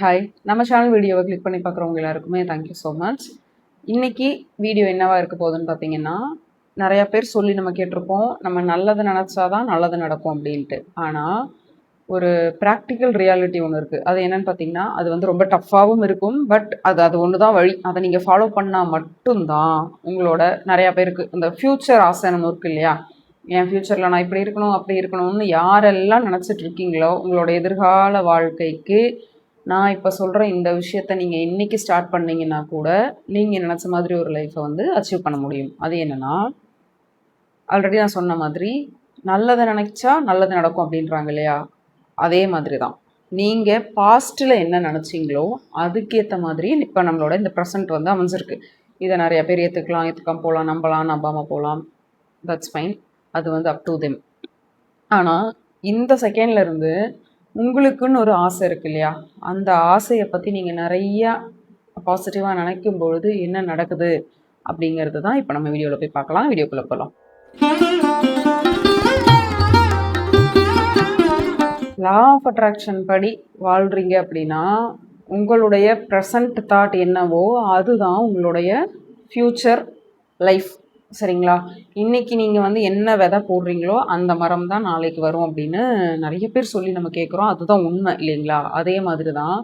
Hi, நம்ம channel வீடியோவை click பண்ணி பார்க்குறவங்க எல்லாருக்குமே தேங்க்யூ ஸோ மச். இன்னைக்கு வீடியோ என்னவா இருக்க போகுதுன்னு பார்த்தீங்கன்னா, நிறையா பேர் சொல்லி நம்ம கேட்டிருப்போம், நம்ம நல்லது நினச்சாதான் நல்லது நடக்கும் அப்படின்ட்டு. ஆனால் ஒரு ப்ராக்டிக்கல் ரியாலிட்டி ஒன்று இருக்குது. அது என்னன்னு பார்த்தீங்கன்னா, அது வந்து ரொம்ப டஃப்பாகவும் இருக்கும். பட் அது அது ஒன்று தான் வழி. அதை நீங்கள் ஃபாலோ பண்ணால் மட்டும்தான் உங்களோட நிறையா பேருக்கு இந்த ஃப்யூச்சர் ஆசைன்னு ஒன்று இருக்கு இல்லையா? என் ஃப்யூச்சரில் நான் இப்படி இருக்கணும் அப்படி இருக்கணும்னு யாரெல்லாம் நினச்சிட்டு இருக்கீங்களோ, உங்களோட எதிர்கால வாழ்க்கைக்கு நான் இப்போ சொல்கிற இந்த விஷயத்த நீங்கள் இன்றைக்கி ஸ்டார்ட் பண்ணிங்கன்னா கூட நீங்கள் நினச்ச மாதிரி ஒரு லைஃப்பை வந்து அச்சீவ் பண்ண முடியும். அது என்னென்னா, ஆல்ரெடி நான் சொன்ன மாதிரி நல்லதை நினச்சா நல்லது நடக்கும் அப்படின்றாங்க இல்லையா? அதே மாதிரி தான் நீங்கள் பாஸ்ட்டில் என்ன நினச்சிங்களோ அதுக்கேற்ற மாதிரி இப்போ நம்மளோட இந்த ப்ரெசன்ட் வந்து அமைஞ்சிருக்கு. இதை நிறைய பேர் ஏற்றுக்காம போகலாம், நம்பாமல் போகலாம். That's fine. அது வந்து அப் டு தெம். ஆனால் இந்த செகண்ட்லேருந்து உங்களுக்குன்னு ஒரு ஆசை இருக்கு இல்லையா? அந்த ஆசையை பற்றி நீங்கள் நிறையா பாசிட்டிவாக நினைக்கும் பொழுது என்ன நடக்குது அப்படிங்கிறது தான் இப்போ நம்ம வீடியோவில் போய் பார்க்கலாம். வீடியோக்குள்ளே போகலாம். லா ஆஃப் அட்ராக்ஷன் படி வாழ்கிறீங்க அப்படின்னா உங்களுடைய ப்ரெசன்ட் தாட் என்னவோ அதுதான் உங்களுடைய ஃப்யூச்சர் லைஃப். சரிங்களா? இன்றைக்கி நீங்கள் வந்து என்ன விதை போடுறீங்களோ அந்த மரம் தான் நாளைக்கு வரும் அப்படின்னு நிறைய பேர் சொல்லி நம்ம கேட்குறோம். அதுதான் உண்மை இல்லைங்களா? அதே மாதிரி தான்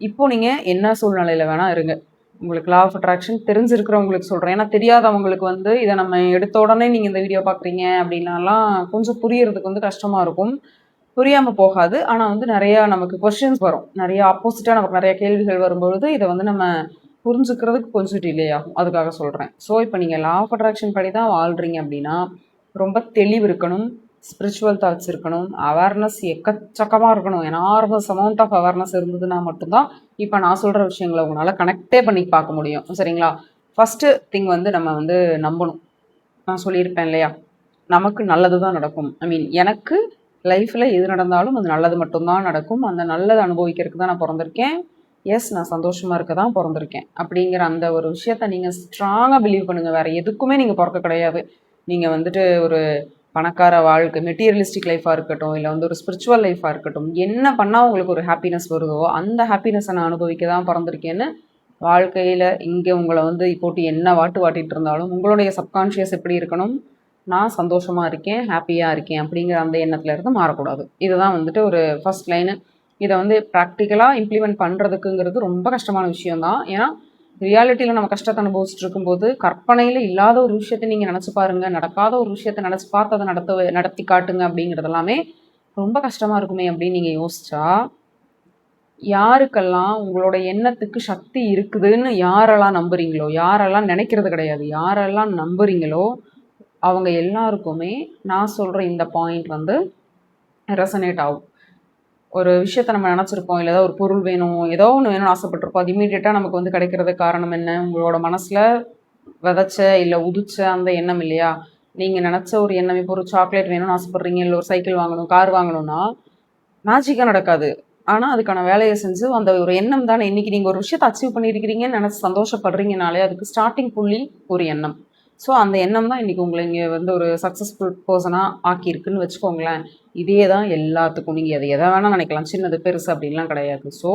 இப்போது நீங்கள் என்ன சூழ்நிலையில் வேணால் இருங்க. உங்களுக்கு லா ஆஃப் அட்ராக்ஷன் தெரிஞ்சிருக்கிறவங்களுக்கு சொல்கிறேன். ஏன்னா தெரியாதவங்களுக்கு வந்து இதை நம்ம எடுத்த உடனே நீங்கள் இந்த வீடியோ பார்க்குறீங்க அப்படின்னாலாம் கொஞ்சம் புரியறதுக்கு வந்து கஷ்டமாக இருக்கும். புரியாமல் போகாது. ஆனால் வந்து நிறையா நமக்கு கொஷின்ஸ் வரும். நிறையா ஆப்போசிட்டாக நமக்கு நிறைய கேள்விகள் வரும்பொழுது இதை வந்து நம்ம புரிஞ்சுக்கிறதுக்கு கொஞ்சம் டிலே ஆகும். அதுக்காக சொல்கிறேன். ஸோ இப்போ நீங்கள் லா ஆஃப் அட்ராக்ஷன் படி தான் வாழ்கிறீங்க அப்படின்னா ரொம்ப தெளிவு இருக்கணும், ஸ்பிரிச்சுவல் தாட்ஸ் இருக்கணும், அவேர்னஸ் எக்கச்சக்கமாக இருக்கணும். எனார்மஸ் அமௌண்ட் ஆஃப் அவேர்னஸ் இருந்ததுன்னா மட்டும்தான் இப்போ நான் சொல்கிற விஷயங்களை உங்களால் கனெக்டே பண்ணி பார்க்க முடியும். சரிங்களா? ஃபஸ்ட்டு திங் வந்து நம்ம வந்து நம்பணும். நான் சொல்லியிருப்பேன் இல்லையா? நமக்கு நல்லது தான் நடக்கும். எனக்கு லைஃப்பில் எது நடந்தாலும் அது நல்லது மட்டும்தான் நடக்கும். அந்த நல்லதை அனுபவிக்கிறதுக்கு தான் நான் பிறந்திருக்கேன். எஸ், நான் சந்தோஷமாக இருக்க தான் பிறந்திருக்கேன் அப்படிங்கிற அந்த ஒரு விஷயத்த நீங்கள் ஸ்ட்ராங்காக பிலீவ் பண்ணுங்கள். வேறு எதுக்குமே நீங்கள் பிறக்க கிடையாது. நீங்கள் வந்துட்டு ஒரு பணக்கார வாழ்க்கை, மெட்டீரியலிஸ்டிக் லைஃபாக இருக்கட்டும், இல்லை வந்து ஒரு ஸ்பிரிச்சுவல் லைஃபாக இருக்கட்டும், என்ன பண்ணால் உங்களுக்கு ஒரு ஹாப்பினஸ் வருதோ அந்த ஹாப்பினஸை நான் அனுபவிக்க தான் பிறந்திருக்கேன்னு வாழ்க்கையில் இங்கே உங்களை வந்து போட்டு என்ன வாட்டிகிட்டு இருந்தாலும் உங்களுடைய சப்கான்ஷியஸ் எப்படி இருக்கணும்? நான் சந்தோஷமாக இருக்கேன், ஹாப்பியாக இருக்கேன் அப்படிங்கிற அந்த எண்ணத்தில் இருந்து மாறக்கூடாது. இதுதான் வந்துட்டு ஒரு ஃபர்ஸ்ட் லைனு. இதை வந்து ப்ராக்டிக்கலாக இம்ப்ளிமெண்ட் பண்ணுறதுக்குங்கிறது ரொம்ப கஷ்டமான விஷயம்தான். ஏன்னா ரியாலிட்டியில் நம்ம கஷ்டத்தை அனுபவிச்சுட்டு இருக்கும்போது கற்பனையில் இல்லாத ஒரு விஷயத்தை நீங்கள் நினச்சி பாருங்கள், நடக்காத ஒரு விஷயத்தை நினச்சி பார்த்து அதை நடத்தி காட்டுங்க அப்படிங்கிறது எல்லாமே ரொம்ப கஷ்டமாக இருக்குமே அப்படின்னு நீங்கள் யோசிச்சா, யாருக்கெல்லாம் உங்களோட எண்ணத்துக்கு சக்தி இருக்குதுன்னு யாரெல்லாம் நம்புறீங்களோ, யாரெல்லாம் நினைக்கிறது கிடையாது, யாரெல்லாம் நம்புறீங்களோ அவங்க எல்லாருக்குமே நான் சொல்கிற இந்த பாயிண்ட் வந்து ரெசனேட் ஆகும். ஒரு விஷயத்தை நம்ம நினச்சிருப்போம், இல்லை ஏதோ ஒரு பொருள் வேணும், ஏதோ ஒன்று வேணும்னு ஆசைப்பட்டிருப்போம். அது இமீடியட்டாக நமக்கு வந்து கிடைக்கிறதுக்கு காரணம் என்ன? உங்களோட மனசில் விதைச்ச இல்லை உதிச்ச அந்த எண்ணம் இல்லையா? நீங்கள் நினச்ச ஒரு எண்ணம். இப்போ ஒரு சாக்லேட் வேணும்னு ஆசைப்பட்றீங்க, இல்லை ஒரு சைக்கிள் வாங்கணும், கார் வாங்கணும்னா மேஜிக்காக நடக்காது. ஆனால் அதுக்கான வேலையை செஞ்சு அந்த ஒரு எண்ணம் தானே. இன்றைக்கி நீங்கள் ஒரு விஷயத்தை அச்சீவ் பண்ணியிருக்கிறீங்கன்னு நினச்சி சந்தோஷப்படுறீங்கனாலே அதுக்கு ஸ்டார்டிங் புள்ளி ஒரு எண்ணம். ஸோ அந்த எண்ணம் தான் இன்றைக்கி உங்களை இங்கே வந்து ஒரு சக்ஸஸ்ஃபுல் பர்சனாக ஆக்கியிருக்குன்னு வச்சுக்கோங்களேன். இதே தான் எல்லாத்துக்கும். நீங்கள் அதை எதை வேணால் நினைக்கலாம், சின்னது பெருசு அப்படின்லாம் கிடையாது. ஸோ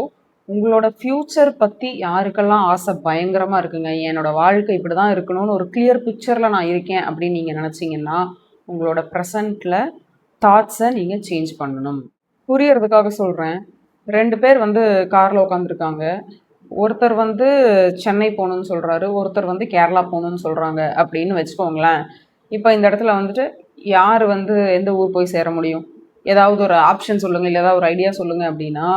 உங்களோட ஃப்யூச்சர் பற்றி யாருக்கெல்லாம் ஆசை பயங்கரமாக இருக்குங்க, என்னோடய வாழ்க்கை இப்படி தான் இருக்கணும்னு ஒரு கிளியர் பிக்சரில் நான் இருக்கேன் அப்படின்னு நீங்கள் நினச்சிங்கன்னா உங்களோட ப்ரெசண்ட்டில் தாட்ஸை நீங்கள் சேஞ்ச் பண்ணணும். புரியறதுக்காக சொல்கிறேன். 2 பேர் வந்து காரில் உட்காந்துருக்காங்க. ஒருத்தர் வந்து சென்னை போகணுன்னு சொல்கிறாரு, ஒருத்தர் வந்து கேரளா போகணுன்னு சொல்கிறாங்க அப்படின்னு வச்சுக்கோங்களேன். இப்போ இந்த இடத்துல வந்துட்டு யார் வந்து எந்த ஊர் போய் சேர முடியும்? ஏதாவது ஒரு ஆப்ஷன் சொல்லுங்கள், இல்லை ஏதாவது ஒரு ஐடியா சொல்லுங்கள் அப்படின்னா,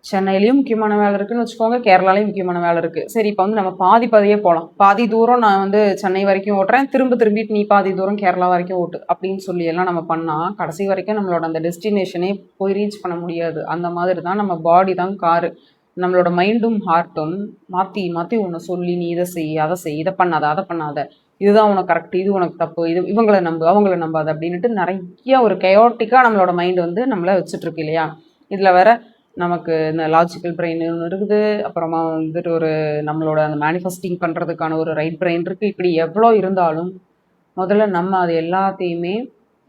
சென்னையிலையும் முக்கியமான வேலை இருக்குதுன்னு வச்சுக்கோங்க, கேரளாலையும் முக்கியமான வேலை இருக்குது. சரி, இப்போ வந்து நம்ம பாதியே போகலாம். பாதி தூரம் நான் வந்து சென்னை வரைக்கும் ஓட்டுறேன், திரும்பிட்டு நீ பாதி தூரம் கேரளா வரைக்கும் ஓட்டு அப்படின்னு சொல்லி எல்லாம் நம்ம பண்ணால் கடைசி வரைக்கும் நம்மளோட அந்த டெஸ்டினேஷனே போய் ரீச் பண்ண முடியாது. அந்த மாதிரி தான் நம்ம பாடி தான் காரு. நம்மளோட மைண்டும் ஹார்ட்டும் மாற்றி மாற்றி ஒன்று சொல்லி, நீ இதை செய், அதை செய், இதை பண்ணாத, அதை பண்ணாத, இதுதான் உனக்கு கரெக்ட், இது உனக்கு தப்பு, இது இவங்களை நம்பு, அவங்கள நம்பாது அப்படின்ட்டு நிறைய ஒரு கயோட்டிக்காக நம்மளோட மைண்டு வந்து நம்மளை வச்சுட்ருக்கு இல்லையா? இதில் வேற நமக்கு இந்த லாஜிக்கல் பிரெயின் ஒன்று இருக்குது, அப்புறமா வந்துட்டு ஒரு நம்மளோட அந்த மேனிஃபெஸ்டிங் பண்ணுறதுக்கான ஒரு ரைட் பிரெயின் இருக்குது. இப்படி எவ்வளோ இருந்தாலும் முதல்ல நம்ம அது எல்லாத்தையுமே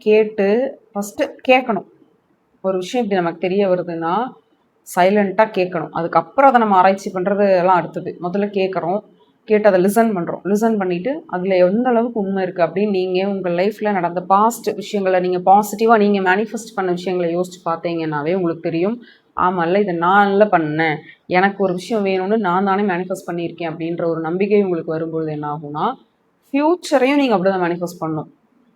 கேட்டு ஃபஸ்ட்டு கேட்கணும். ஒரு விஷயம் இப்படி நமக்கு தெரிய வருதுன்னா சைலண்ட்டாக கேட்கணும். அதுக்கப்புறம் அதை நம்ம ஆராய்ச்சி பண்ணுறது எல்லாம் அடுத்தது. முதல்ல கேட்குறோம், கேட்டு அதை லிசன் பண்ணுறோம். லிசன் பண்ணிவிட்டு அதில் எந்த அளவுக்கு உண்மை இருக்குது அப்படின்னு நீங்கள் உங்கள் லைஃப்பில் நடந்த பாஸ்ட் விஷயங்களை நீங்கள் பாசிட்டிவாக நீங்கள் மேனிஃபெஸ்ட் பண்ண விஷயங்களை யோசிச்சு பார்த்தீங்கன்னாவே உங்களுக்கு தெரியும், ஆமாம்ல இதை நான்ல பண்ணேன், எனக்கு ஒரு விஷயம் வேணும்னு நான் தானே மேனிஃபெஸ்ட் பண்ணியிருக்கேன் அப்படின்ற ஒரு நம்பிக்கை உங்களுக்கு வரும்பொழுது என்ன ஆகும்னா, ஃப்யூச்சரையும் நீங்கள் அப்படி தான் மேனிஃபெஸ்ட் பண்ணணும்.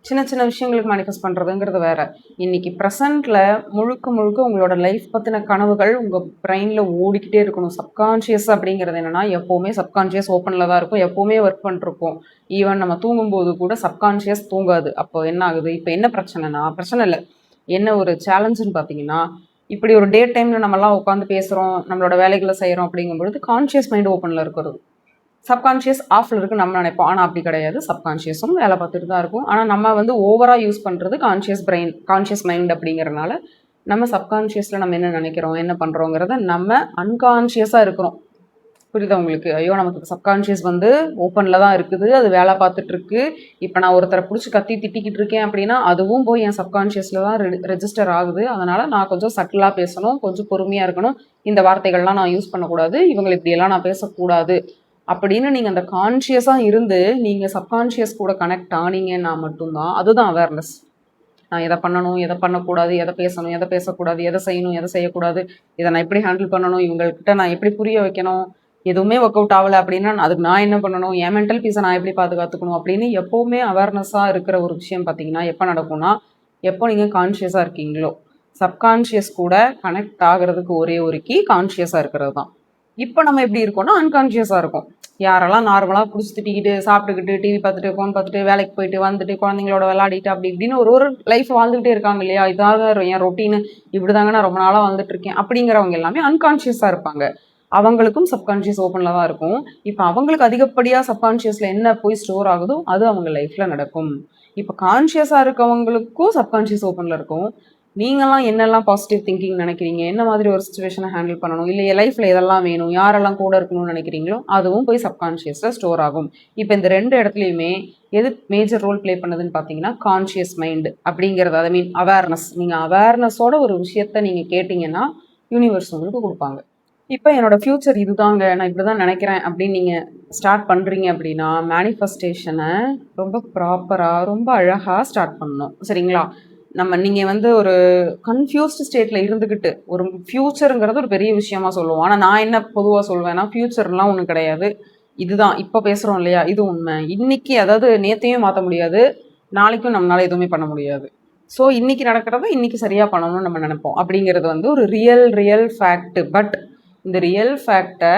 சின்ன சின்ன விஷயங்களுக்கு மேனிஃபெஸ்ட் பண்ணுறதுங்கிறது வேற. இன்னைக்கு ப்ரெசண்ட்டில் முழுக்க முழுக்க உங்களோட லைஃப் பற்றின கனவுகள் உங்கள் பிரெயினில் ஓடிக்கிட்டே இருக்கணும். சப்கான்ஷியஸ் அப்படிங்கிறது என்னென்னா, எப்போவுமே சப்கான்ஷியஸ் ஓப்பனில் தான் இருக்கும், எப்போவுமே ஒர்க் பண்ணிருப்போம். ஈவன் நம்ம தூங்கும்போது கூட சப்கான்ஷியஸ் தூங்காது. அப்போ என்ன ஆகுது, இப்போ என்ன பிரச்சனைனா, பிரச்சனை இல்லை, என்ன ஒரு சேலஞ்சுன்னு பார்த்தீங்கன்னா, இப்படி ஒரு டே டைமில் நம்மலாம் உட்காந்து பேசுகிறோம், நம்மளோட வேலைகளை செய்கிறோம் அப்படிங்கும்பொழுது கான்ஷியஸ் மைண்ட் ஓப்பனில் இருக்கிறது, சப்கான்ஷியஸ் ஆஃபில் இருக்குது நம்ம நினைப்போம். ஆனால் அப்படி கிடையாது, சப்கான்ஷியஸும் வேலை பார்த்துட்டு தான் இருக்கும். ஆனால் நம்ம வந்து ஓவராக யூஸ் பண்ணுறது கான்ஷியஸ் பிரெயின், கான்ஷியஸ் மைண்ட் அப்படிங்கிறனால நம்ம சப்கான்ஷியஸில் நம்ம என்ன நினைக்கிறோம், என்ன பண்ணுறோங்கிறத நம்ம அன்கான்ஷியஸாக இருக்கிறோம். புரியுதா உங்களுக்கு? ஐயோ நமக்கு சப்கான்ஷியஸ் வந்து ஓப்பனில் தான் இருக்குது, அது வேலை பார்த்துட்ருக்கு. இப்போ நான் ஒருத்தரை பிடிச்சி கத்தி திட்டிக்கிட்டு இருக்கேன் அப்படின்னா அதுவும் போய் என் சப்கான்ஷியஸில் தான் ரெஜிஸ்டர் ஆகுது. அதனால் நான் கொஞ்சம் சட்டிலாக பேசணும், கொஞ்சம் பொறுமையாக இருக்கணும், இந்த வார்த்தைகள்லாம் நான் யூஸ் பண்ணக்கூடாது, இவங்களை இப்படியெல்லாம் நான் பேசக்கூடாது அப்படின்னு நீங்கள் அந்த கான்ஷியஸாக இருந்து நீங்கள் சப்கான்ஷியஸ் கூட கனெக்ட் ஆனீங்கன்னா மட்டும்தான் அதுதான் அவேர்னஸ். நான் எதை பண்ணணும், எதை பண்ணக்கூடாது, எதை பேசணும், எதை பேசக்கூடாது, எதை செய்யணும், எதை செய்யக்கூடாது, இதை நான் எப்படி ஹேண்டில் பண்ணணும், இவங்கள்கிட்ட நான் எப்படி புரிய வைக்கணும், எதுவுமே ஒர்க் அவுட் ஆகலை அப்படின்னா அதுக்கு நான் என்ன பண்ணணும், என் மென்டல் பீஸை நான் எப்படி பாதுகாத்துக்கணும் அப்படின்னு எப்போவுமே அவேர்னஸாக இருக்கிற ஒரு விஷயம் பார்த்தீங்கன்னா எப்போ நடக்கும்னா, எப்போ நீங்கள் கான்ஷியஸாக இருக்கீங்களோ. சப்கான்ஷியஸ் கூட கனெக்ட் ஆகிறதுக்கு ஒரே ஒரு கீ கான்ஷியஸாக இருக்கிறது தான். இப்போ நம்ம எப்படி இருக்கோம்னா அன்கான்ஷியஸாக இருக்கும். யாரெல்லாம் நார்மலாக பிடிச்சி திட்டிக்கிட்டு சாப்பிட்டுக்கிட்டு டிவி பார்த்துட்டு ஃபோன் பார்த்துட்டு வேலைக்கு போயிட்டு வந்துட்டு குழந்தைங்களோட விளையாடிட்டு அப்படி இப்படின்னு ஒரு ஒரு லைஃப் வாழ்ந்துகிட்டே இருக்காங்க இல்லையா, இதாக என் ரொட்டீனு, இப்படி தாங்க நான் ரொம்ப நாளாக வந்துட்டு இருக்கேன் அப்படிங்கிறவங்க எல்லாமே அன்கான்ஷியஸாக இருப்பாங்க. அவங்களுக்கும் சப்கான்ஷியஸ் ஓப்பனில் தான் இருக்கும். இப்போ அவங்களுக்கு அதிகப்படியாக சப்கான்ஷியஸில் என்ன போய் ஸ்டோர் ஆகுதோ அது அவங்க லைஃப்பில் நடக்கும். இப்போ கான்ஷியஸாக இருக்கவங்களுக்கும் சப்கான்ஷியஸ் ஓப்பனில் இருக்கும். நீங்களாம் என்னெல்லாம் பாசிட்டிவ் திங்கிங் நினைக்கிறீங்க, என்ன மாதிரி ஒரு சுச்சுவேஷனை ஹேண்டில் பண்ணணும், இல்லை என் லைஃப்பில் எதெல்லாம் வேணும், யாரெல்லாம் கூட இருக்கணும்னு நினைக்கிறீங்களோ அதுவும் போய் சப்கான்ஷியஸில் ஸ்டோர் ஆகும். இப்போ இந்த 2 இடத்துலையுமே எது மேஜர் ரோல் ப்ளே பண்ணுதுன்னு பார்த்தீங்கன்னா கான்ஷியஸ் மைண்டு அப்படிங்கிறது, ஐ மீன் அவேர்னஸ். நீங்கள் அவேர்னஸோட ஒரு விஷயத்த நீங்கள் கேட்டிங்கன்னா யூனிவர்ஸ் உங்களுக்கு கொடுப்பாங்க. இப்போ என்னோட ஃப்யூச்சர் இதுதாங்க, நான் இப்படி தான் நினைக்கிறேன் அப்படின்னு நீங்கள் ஸ்டார்ட் பண்ணுறீங்க அப்படின்னா மேனிஃபெஸ்டேஷனை ரொம்ப ப்ராப்பராக ரொம்ப அழகாக ஸ்டார்ட் பண்ணணும். சரிங்களா? நீங்கள் வந்து ஒரு கன்ஃபியூஸ்டு ஸ்டேட்டில் இருந்துக்கிட்டு ஒரு ஃப்யூச்சருங்கிறது ஒரு பெரிய விஷயமா சொல்லுவோம். ஆனால் நான் என்ன பொதுவாக சொல்வேன்னா, ஃப்யூச்சர்லாம் ஒன்றும் கிடையாது, இதுதான் இப்போ பேசுகிறோம் இல்லையா, இது உண்மை. இன்னைக்கு அதாவது நேற்றையும் மாற்ற முடியாது, நாளைக்கும் நம்மளால் எதுவுமே பண்ண முடியாது. ஸோ இன்னைக்கு நடக்கிறத இன்னைக்கு சரியாக பண்ணணும்னு நம்ம நினைப்போம். அப்படிங்கிறது வந்து ஒரு ரியல் ஃபேக்ட். பட் இந்த ரியல் ஃபேக்டை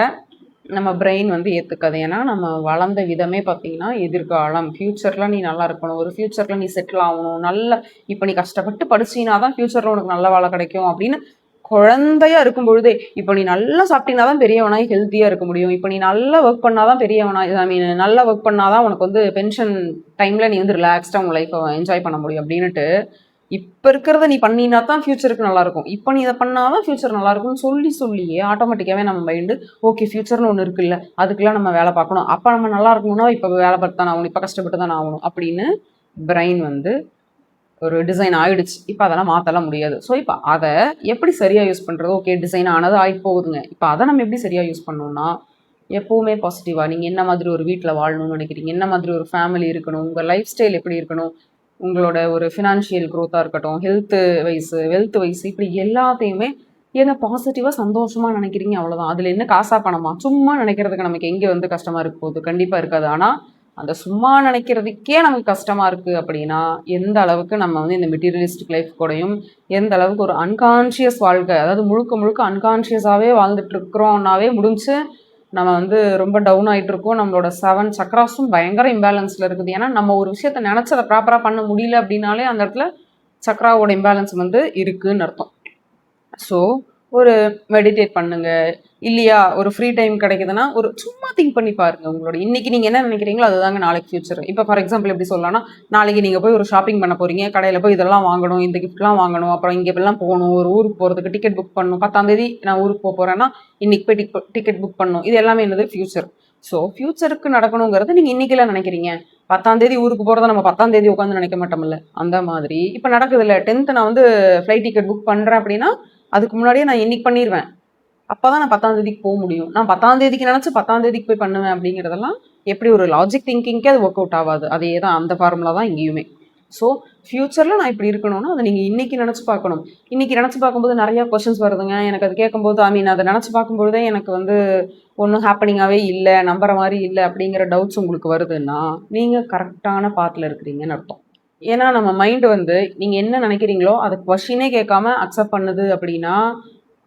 நம்ம பிரெயின் வந்து ஏற்றுக்காது. ஏன்னா நம்ம வளர்ந்த விதமே பார்த்தீங்கன்னா எதிர்காலம், ஃப்யூச்சரில் நீ நல்லா இருக்கணும், ஒரு ஃப்யூச்சரில் நீ செட்டில் ஆகணும், நல்ல இப்போ நீ கஷ்டப்பட்டு படிச்சினா தான் ஃப்யூச்சரில் உனக்கு நல்ல வேலை கிடைக்கும் அப்படின்னு குழந்தையா இருக்கும் பொழுதே, இப்போ நீ நல்லா சாப்பிட்டீங்கன்னா தான் பெரியவனாய் ஹெல்த்தியாக இருக்க முடியும், இப்போ நீ நல்லா ஒர்க் பண்ணாதான் பெரியவனாய், ஐ மீன் நல்லா ஒர்க் பண்ணாதான் உனக்கு வந்து பென்ஷன் டைமில் நீ வந்து ரிலாக்ஸ்டாக உங்கள் லைஃப்பை என்ஜாய் பண்ண முடியும் அப்படின்ட்டு இப்போ இருக்கிறத நீ பண்ணினா தான் ஃப்யூச்சருக்கு நல்லாயிருக்கும், இப்போ நீ இதை பண்ணாதான் ஃப்யூச்சர் நல்லாயிருக்கும்னு சொல்லியே ஆட்டோமேட்டிக்காகவே நம்ம மைண்டு ஓகே ஃப்யூச்சர்னு ஒன்று இருக்குல்ல, அதுக்கெல்லாம் நம்ம வேலை பார்க்கணும், அப்போ நம்ம நல்லா இருக்கணும்னா இப்போ வேலை பார்த்து தான் ஆகணும், இப்போ கஷ்டப்பட்டு தான் ஆகணும் அப்படின்னு பிரெயின் வந்து ஒரு டிசைன் ஆகிடுச்சு. இப்போ அதெல்லாம் மாற்றலாம் முடியாது. ஸோ இப்போ அதை எப்படி சரியாக யூஸ் பண்ணுறது, ஓகே டிசைன் ஆனது ஆகிட்டு போகுதுங்க, இப்போ அதை நம்ம எப்படி சரியாக யூஸ் பண்ணணும்னா எப்போவுமே பாசிட்டிவாக நீங்கள் என்ன மாதிரி ஒரு வீட்டில் வாழணும்னு நினைக்கிறீங்க, என்ன மாதிரி ஒரு ஃபேமிலி இருக்கணும், உங்கள் லைஃப் ஸ்டைல் எப்படி இருக்கணும், உங்களோட ஒரு ஃபினான்ஷியல் க்ரோத்தாக இருக்கட்டும், வெல்த் வைஸ் இப்படி எல்லாத்தையுமே ஏன்னா பாசிட்டிவாக சந்தோஷமாக நினைக்கிறீங்க அவ்வளோதான். அதில் என்ன காசா பணமா, சும்மா நினைக்கிறதுக்கு நமக்கு எங்கே வந்து கஷ்டமாக இருக்க போகுது, கண்டிப்பாக இருக்காது. ஆனால் அந்த சும்மா நினைக்கிறதுக்கே நமக்கு கஷ்டமாக இருக்குது அப்படின்னா எந்த அளவுக்கு நம்ம வந்து இந்த மெட்டீரியலிஸ்டிக் லைஃப் கூடயும் எந்த அளவுக்கு ஒரு அன்கான்ஷியஸ் வாழ்க்கை, அதாவது முழுக்க அன்கான்ஷியஸாகவே வாழ்ந்துட்டுருக்குறோம்னாவே முடிஞ்சு நம்ம வந்து ரொம்ப டவுன் ஆகிட்டு இருக்கோம். நம்மளோட 7 சக்ராஸும் பயங்கர இம்பேலன்ஸில் இருக்குது. ஏன்னா நம்ம ஒரு விஷயத்தை நினச்சி அதை ப்ராப்பராக பண்ண முடியல அப்படின்னாலே அந்த இடத்துல சக்ராவோட இம்பேலன்ஸ் வந்து இருக்குதுன்னு அர்த்தம். ஸோ ஒரு மெடிடேட் பண்ணுங்க, இல்லையா ஒரு ஃப்ரீ டைம் கிடைக்குதுன்னா ஒரு சும்மா திங்க் பண்ணி பாருங்க. உங்களோட இன்னைக்கு நீங்கள் என்ன நினைக்கிறீங்களோ அதுதாங்க நாளைக்கு ஃபியூச்சர். இப்போ ஃபார் எக்ஸாம்பிள் எப்படி சொல்லலாம்னா, நாளைக்கு நீங்கள் போய் ஒரு ஷாப்பிங் பண்ண போகிறீங்க, கடையில் போய் இதெல்லாம் வாங்கணும், இந்த கிஃப்ட்லாம் வாங்கணும், அப்புறம் இங்கே இப்பெல்லாம் போகணும், ஒரு ஊருக்கு போகிறதுக்கு டிக்கெட் புக் பண்ணணும், 10ஆம் தேதி நான் ஊருக்கு போகிறேன்னா இன்னைக்கு போய் டிக்கெட் புக் பண்ணணும், இது எல்லாமே என்னது ஃபியூச்சர். ஸோ ஃபியூச்சருக்கு நடக்கணுங்கிறது நீங்கள் இன்றைக்கெல்லாம் நினைக்கிறீங்க, 10ஆம் தேதி ஊருக்கு போகிறத நம்ம 10ஆம் தேதி உட்காந்து நினைக்க மாட்டோம்ல, அந்த மாதிரி இப்போ நடக்குது இல்லை. 10th நான் வந்து ஃப்ளைட் டிக்கெட் புக் பண்ணுறேன் அப்படின்னா அதுக்கு முன்னாடியே நான் இன்னைக்கு பண்ணிடுவேன், அப்பதான் நான் 10ஆம் தேதிக்கு போக முடியும். நான் 10ஆம் தேதிக்கு நினைச்சு 10ஆம் தேதிக்கு போய் பண்ணுவேன் அப்படிங்கிறதெல்லாம் எப்படி ஒரு லாஜிக் திங்கிங்கே அது ஒர்க் அவுட் ஆகாது. அதே தான் அந்த ஃபார்முலா தான் இங்கேயுமே. ஸோ ஃபியூச்சரில் நான் இப்படி இருக்கணும்னா அதை நீங்கள் இன்னைக்கு நினச்சி பார்க்கணும். இன்னைக்கு நினச்சி பார்க்கும்போது நிறையா கொஷின்ஸ் வருதுங்க. எனக்கு அது கேட்கும்போது அதை நினச்சி பார்க்கும்போதே எனக்கு வந்து ஒன்றும் ஹேப்பனிங்காகவே இல்லை, நம்புற மாதிரி இல்லை அப்படிங்கிற டவுட்ஸ் உங்களுக்கு வருதுன்னா நீங்கள் கரெக்டான பாத்தில் இருக்கிறீங்கன்னு அர்த்தம். ஏன்னா நம்ம மைண்டு வந்து நீங்கள் என்ன நினைக்கிறீங்களோ அதை கொஷினே கேட்காம அக்செப்ட் பண்ணுது அப்படின்னா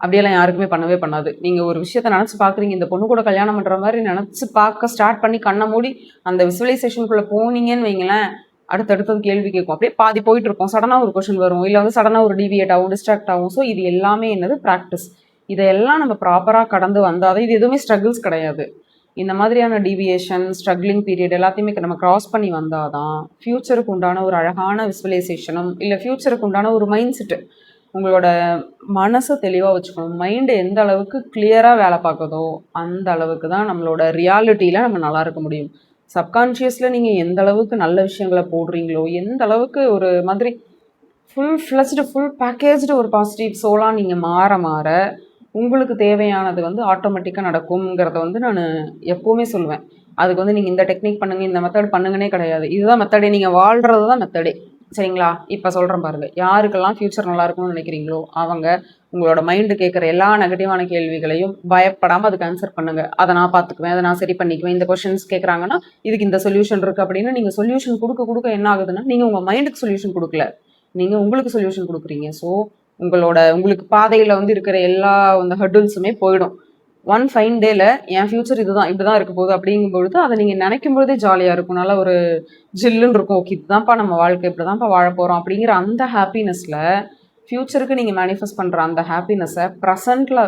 அப்படியெல்லாம் யாருக்குமே பண்ணவே பண்ணாது. நீங்கள் ஒரு விஷயத்த நினச்சி பார்க்குறீங்க, இந்த பொண்ணு கூட கல்யாணம் பண்ணுற மாதிரி நினச்சி பார்க்க ஸ்டார்ட் பண்ணி கண்ணை மூடி அந்த விசுவலைசேஷனுக்குள்ளே போனீங்கன்னு வைங்களேன், அடுத்தடுத்தது கேள்வி கேட்கும். அப்படியே பாதி போயிட்டு இருக்கும். சடனாக ஒரு கொஷின் வரும், இல்லை வந்து சடனாக ஒரு டிவியேட் ஆகும், டிஸ்ட்ராக்ட் ஆகும். ஸோ இது எல்லாமே என்னது ப்ராக்டிஸ். இதையெல்லாம் நம்ம ப்ராப்பராக கடந்து வந்தால் இது எதுவுமே ஸ்ட்ரகிள்ஸ் கிடையாது. இந்த மாதிரியான டீவியேஷன், ஸ்ட்ரகிளிங் பீரியட் எல்லாத்தையுமே நம்ம கிராஸ் பண்ணி வந்தால் தான் ஃப்யூச்சருக்கு உண்டான ஒரு அழகான விசுவலைசேஷனும் இல்லை ஃப்யூச்சருக்கு உண்டான ஒரு மைண்ட் செட்டு. உங்களோட மனசை தெளிவாக வச்சுக்கணும். மைண்டு எந்த அளவுக்கு கிளியராக வேலை பார்க்குதோ அந்த அளவுக்கு தான் நம்மளோட ரியாலிட்டியில் நம்ம நல்லா இருக்க முடியும். சப்கான்ஷியஸில் நீங்கள் எந்த அளவுக்கு நல்ல விஷயங்களை போடுறீங்களோ, எந்த அளவுக்கு ஒரு மாதிரி ஃபுல் ஃப்ளெஜ்டு ஃபுல் பேக்கேஜ்டு ஒரு பாசிட்டிவ் சோலாக நீங்கள் மாற மாற உங்களுக்கு தேவையானது வந்து ஆட்டோமேட்டிக்காக நடக்குங்கிறத வந்து நான் எப்போவுமே சொல்லுவேன். அதுக்கு வந்து நீங்கள் இந்த டெக்னிக் பண்ணுங்கள், இந்த மெத்தட் பண்ணுங்கன்னே கிடையாது. இதுதான் மெத்தடே, நீங்கள் வாழ்கிறது தான் மெத்தடே. சரிங்களா? இப்போ சொல்கிறேன் பாருங்கள். யாருக்கெல்லாம் ஃப்யூச்சர் நல்லா இருக்கும்னு நினைக்கிறீங்களோ அவங்க உங்களோட மைண்டு கேட்குற எல்லா நெகட்டிவான கேள்விகளையும் பயப்படாமல் அதுக்கு ஆன்சர் பண்ணுங்கள். அதை நான் பார்த்துக்குவேன், அதை நான் சரி பண்ணிக்குவேன். இந்த கொஷின்ஸ் கேட்குறாங்கன்னா இதுக்கு இந்த சொல்யூஷன் இருக்குது அப்படின்னு நீங்கள் சொல்யூஷன் கொடுக்க என்ன ஆகுதுன்னா நீங்கள் உங்கள் மைண்டுக்கு சொல்யூஷன் கொடுக்கல, நீங்கள் உங்களுக்கு சொல்யூஷன் கொடுக்குறீங்க. ஸோ உங்களுக்கு பாதையில் வந்து இருக்கிற எல்லா அந்த ஹர்டில்ஸுமே போயிடும். ஒன் ஃபைன் டேல என் ஃப்யூச்சர் இதுதான், இப்படி தான் இருக்க போகுது அப்படிங்கும்பொழுது அதை நீங்கள் நினைக்கும் பொழுதே ஜாலியாக இருக்கும். நல்லா ஒரு ஜில்லுன்னு இருக்கும். ஓகே, இதுதான்ப்பா நம்ம வாழ்க்கை, இப்படி தான்ப்பா வாழ போகிறோம் அப்படிங்கிற அந்த ஹாப்பினஸில் ஃப்யூச்சருக்கு நீங்கள் மேனிஃபெஸ்ட் பண்ணுற அந்த ஹாப்பினஸை ப்ரெசண்ட்டில்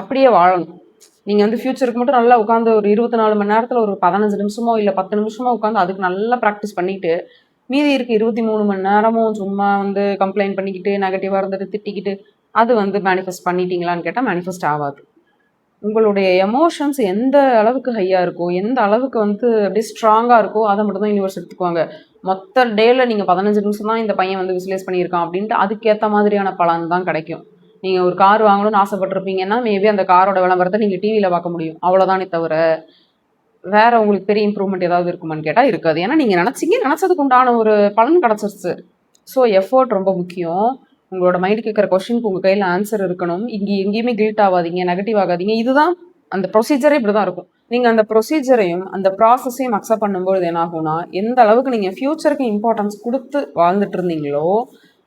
அப்படியே வாழணும். நீங்கள் வந்து ஃப்யூச்சருக்கு மட்டும் நல்லா உட்காந்து ஒரு 24 மணி நேரத்தில் ஒரு 15 நிமிஷமோ இல்லை 10 நிமிஷமோ உட்காந்து அதுக்கு நல்லா ப்ராக்டிஸ் பண்ணிவிட்டு மீதி இருக்க 23 மணி நேரமும் சும்மா வந்து கம்ப்ளைண்ட் பண்ணிக்கிட்டு நெகட்டிவாக இருந்துட்டு திட்டிக்கிட்டு அது வந்து மேனிஃபெஸ்ட் பண்ணிட்டீங்களான்னு கேட்டால் மேனிஃபெஸ்ட் ஆகாது. உங்களுடைய எமோஷன்ஸ் எந்த அளவுக்கு ஹையாக இருக்கோ, எந்த அளவுக்கு வந்து அப்படியே ஸ்ட்ராங்காக இருக்கோ அதை மட்டும் தான் யூனிவர்ஸ் எடுத்துக்குவாங்க. மொத்த டேயில் நீங்கள் 15 நிமிஷம் தான் இந்த பையன் வந்து விசுவலைஸ் பண்ணியிருக்கான் அப்படின்ட்டு அதுக்கேற்ற மாதிரியான பலன் தான் கிடைக்கும். நீங்கள் ஒரு கார் வாங்கணும்னு ஆசைப்பட்டிருப்பீங்கன்னா மேபி அந்த காரோட விளம்பரத்தை நீங்கள் டிவியில் பார்க்க முடியும், அவ்வளோதானே தவிர வேற உங்களுக்கு பெரிய இம்ப்ரூவ்மெண்ட் ஏதாவது இருக்குமான்னு கேட்டால் இருக்காது. ஏன்னா நீங்கள் நினச்சதுக்கு உண்டான ஒரு பலன் கிடச்சிருச்சு. ஸோ எஃபோர்ட் ரொம்ப முக்கியம். உங்களோட மைண்டு கேட்குற கொஸ்டினுக்கு உங்கள் கையில் ஆன்சர் இருக்கணும். இங்கே எங்கேயுமே கில்ட் ஆகாதீங்க, நெகட்டிவ் ஆகாதீங்க. இதுதான் அந்த ப்ரொசீஜரே இப்படி தான் இருக்கும். நீங்கள் அந்த ப்ரொசீஜரையும் அந்த ப்ராசஸையும் அக்செப்ட் பண்ணும்போது என்ன ஆகும்னா, எந்த அளவுக்கு நீங்கள் ஃப்யூச்சருக்கு இம்பார்ட்டன்ஸ் கொடுத்து வாழ்ந்துட்டு இருந்தீங்களோ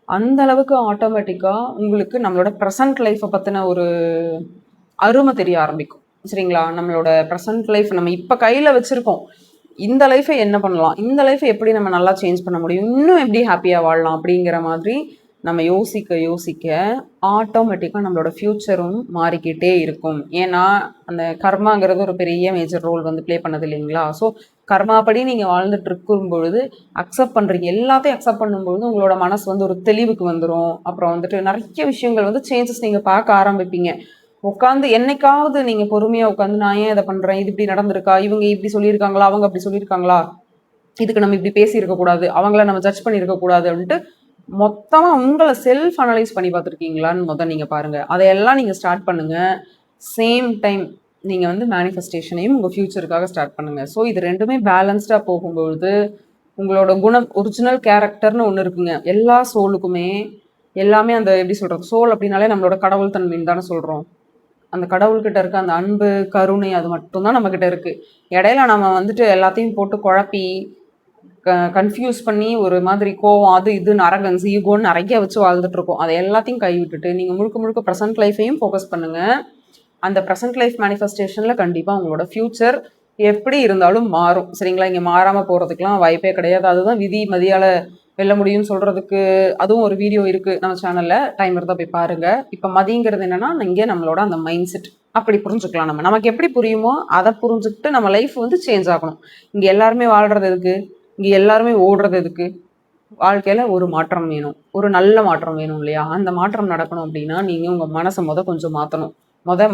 அந்த அளவுக்கு ஆட்டோமேட்டிக்காக உங்களுக்கு நம்மளோட ப்ரெசன்ட் லைஃப்பை பற்றின ஒரு அருமை தெரிய ஆரம்பிக்கும். சரிங்களா? நம்மளோட ப்ரெசன்ட் லைஃப் நம்ம இப்போ கையில் வச்சுருக்கோம். இந்த லைஃப்பை என்ன பண்ணலாம், இந்த லைஃப்பை எப்படி நம்ம நல்லா சேஞ்ச் பண்ண முடியும், இன்னும் எப்படி ஹாப்பியாக வாழலாம் அப்படிங்கிற மாதிரி நம்ம யோசிக்க ஆட்டோமேட்டிக்காக நம்மளோட ஃப்யூச்சரும் மாறிக்கிட்டே இருக்கும். ஏன்னா அந்த கர்மாங்கிறது ஒரு பெரிய மேஜர் ரோல் வந்து ப்ளே பண்ணது இல்லைங்களா? ஸோ கர்மாப்படி நீங்கள் வாழ்ந்துட்டு இருக்கும் பொழுது அக்செப்ட் பண்ணுறீங்க, எல்லாத்தையும் அக்செப்ட் பண்ணும்பொழுது உங்களோட மனசு வந்து ஒரு தெளிவுக்கு வந்துடும். அப்புறம் வந்துட்டு நிறைய விஷயங்கள் வந்து சேஞ்சஸ் நீங்கள் பார்க்க ஆரம்பிப்பீங்க. உட்காந்து என்னைக்காவது நீங்கள் பொறுமையாக உட்காந்து நான் ஏன் இதை பண்ணுறேன், இது இப்படி நடந்திருக்கா, இவங்க இப்படி சொல்லியிருக்காங்களா, அவங்க அப்படி சொல்லியிருக்காங்களா, இதுக்கு நம்ம இப்படி பேசியிருக்கக்கூடாது, அவங்கள நம்ம ஜட்ஜ் பண்ணியிருக்கக்கூடாது அப்படின்ட்டு மொத்தமாக உங்களை செல்ஃப் அனலைஸ் பண்ணி பார்த்துருக்கீங்களான்னு நீங்கள் பாருங்கள். அதையெல்லாம் நீங்கள் ஸ்டார்ட் பண்ணுங்கள். சேம் டைம் நீங்கள் வந்து மேனிஃபெஸ்டேஷனையும் உங்கள் ஃப்யூச்சருக்காக ஸ்டார்ட் பண்ணுங்கள். ஸோ இது ரெண்டுமே பேலன்ஸ்டாக போகும்பொழுது உங்களோட குணம், ஒரிஜினல் கேரக்டர்னு ஒன்று இருக்குங்க எல்லா சோலுக்குமே. எல்லாமே அந்த எப்படி சொல்கிறது, சோல் அப்படின்னாலே நம்மளோட கடவுள் தன்மைன்னு தானே சொல்கிறோம். அந்த கடவுள்கிட்ட இருக்க அந்த அன்பு, கருணை அது மட்டும்தான் நம்மக்கிட்ட இருக்குது. இடையில நம்ம வந்துட்டு எல்லாத்தையும் போட்டு குழப்பி கன்ஃபியூஸ் பண்ணி ஒரு மாதிரி கோவம், அது இதுன்னு அரகன்ஸ், ஈகோன்னு நிறைய வச்சு வாழ்ந்துட்டுருக்கோம். அதை எல்லாத்தையும் கைவிட்டுட்டு நீங்கள் முழுக்க ப்ரெசன்ட் லைஃபையும் ஃபோக்கஸ் பண்ணுங்கள். அந்த ப்ரெசன்ட் லைஃப் மேனிஃபெஸ்டேஷனில் கண்டிப்பாக உங்களோட ஃப்யூச்சர் எப்படி இருந்தாலும் மாறும். சரிங்களா? இங்கே மாறாமல் போகிறதுக்கெலாம் வாய்ப்பே கிடையாது. அதுதான் விதி மதியால் வெல்ல முடியும்னு சொல்கிறதுக்கு அதுவும் ஒரு வீடியோ இருக்குது நம்ம சேனலில், டைம் இருந்தால் போய் பாருங்கள். இப்போ மதிங்கிறது என்னென்னா இங்கே நம்மளோட அந்த மைண்ட் செட் அப்படி புரிஞ்சுக்கலாம். நமக்கு எப்படி புரியுமோ அதை புரிஞ்சுக்கிட்டு நம்ம லைஃப் வந்து சேஞ்ச் ஆகணும். இங்கே எல்லாருமே வாழ்கிறது எதுக்கு, இங்கே எல்லாருமே ஓடுறது எதுக்கு, வாழ்க்கையில் ஒரு மாற்றம் வேணும், ஒரு நல்ல மாற்றம் வேணும் இல்லையா? அந்த மாற்றம் நடக்கணும் அப்படின்னா நீங்கள் உங்கள் மனசை கொஞ்சம் மாற்றணும்.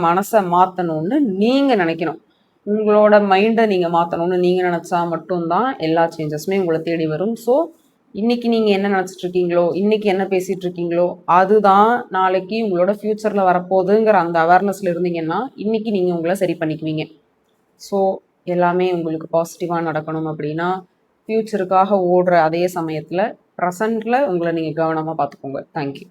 மனசை மாற்றணும்னு நீங்கள் நினைக்கணும். உங்களோட மைண்டை நீங்கள் மாற்றணும்னு நீங்கள் நினச்சா மட்டும்தான் எல்லா சேஞ்சஸுமே உங்களை தேடி வரும். ஸோ இன்னைக்கு நீங்கள் என்ன நினச்சிட்டு இருக்கீங்களோ, இன்னைக்கு என்ன பேசிகிட்டு இருக்கீங்களோ, அதுதான் நாளைக்கு உங்களோட ஃப்யூச்சரில் வரப்போகுதுங்கிற அந்த அவேர்னஸில் இருந்தீங்கன்னா, இன்னைக்கு நீங்கள் உங்களை சரி பண்ணிக்குவீங்க. ஸோ எல்லாமே உங்களுக்கு பாசிட்டிவாக நடக்கணும் அப்படின்னா, ஃப்யூச்சருக்காக ஓடுற அதே சமயத்தில் ப்ரெசண்ட்டில் உங்களை நீங்கள் கவனமாக பார்த்துக்கோங்க. தேங்க்யூ.